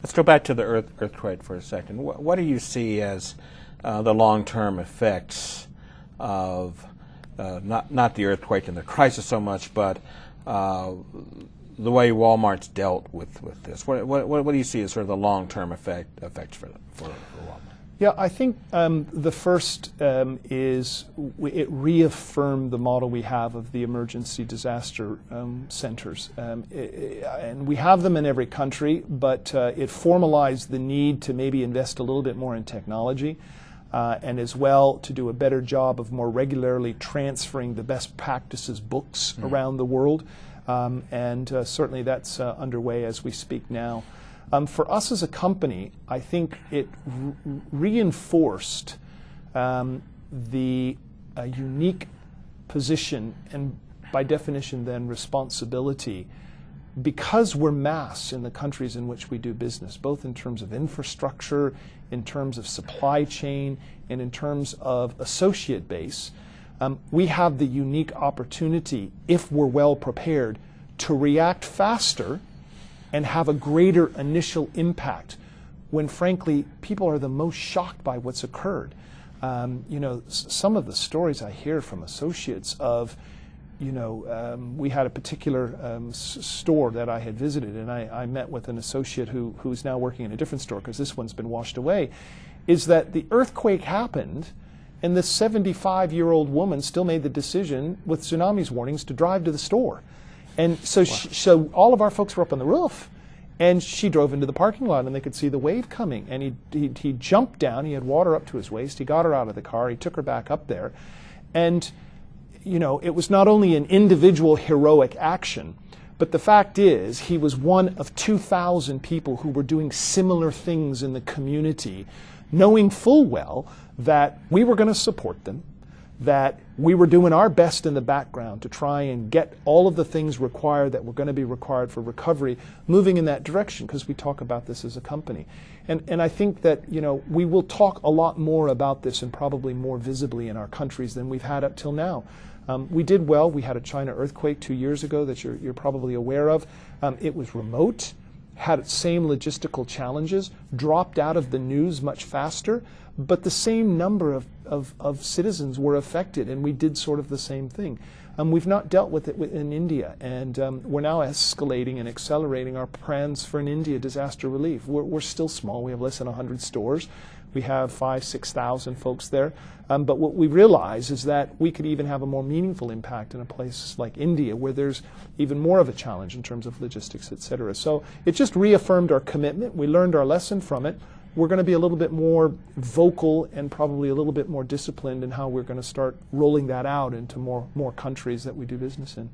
Let's go back to the earthquake for a second. What do you see as the long-term effects of not the earthquake and the crisis so much, but the way Walmart's dealt with this? What do you see as sort of the long-term effects for Walmart? Yeah, I think the first is it reaffirmed the model we have of the emergency disaster centers. And we have them in every country, but it formalized the need to maybe invest a little bit more in technology and as well to do a better job of more regularly transferring the best practices books around the world. And certainly that's underway as we speak now. For us as a company, I think it reinforced the unique position and by definition then responsibility because we're mass in the countries in which we do business, both in terms of infrastructure, in terms of supply chain, and in terms of associate base. We have the unique opportunity, if we're well prepared, to react faster and have a greater initial impact when, frankly, people are the most shocked by what's occurred. You know, some of the stories I hear from associates of, you know, we had a particular store that I had visited, and I met with an associate who's now working in a different store because this one's been washed away, is that the earthquake happened and this 75-year-old woman still made the decision with tsunami warnings to drive to the store. And so, wow. So all of our folks were up on the roof, and she drove into the parking lot, and they could see the wave coming. And he jumped down. He had water up to his waist. He got her out of the car. He took her back up there. And, you know, it was not only an individual heroic action, but the fact is he was one of 2,000 people who were doing similar things in the community, knowing full well that we were going to support them, that we were doing our best in the background to try and get all of the things required that were going to be required for recovery moving in that direction, because we talk about this as a company. And I think that, you know, we will talk a lot more about this and probably more visibly in our countries than we've had up till now. We did well. We had a China earthquake 2 years ago that you're probably aware of. It was remote, had its same logistical challenges, dropped out of the news much faster, but the same number of citizens were affected, and we did sort of the same thing. We've not dealt with it in India, and we're now escalating and accelerating our plans for an India disaster relief. We're still small. We have less than 100 stores. We have 5,000 to 6,000 folks there. But what we realize is that we could even have a more meaningful impact in a place like India, where there's even more of a challenge in terms of logistics, et cetera. So it just reaffirmed our commitment. We learned our lesson from it. We're going to be a little bit more vocal and probably a little bit more disciplined in how we're going to start rolling that out into more countries that we do business in.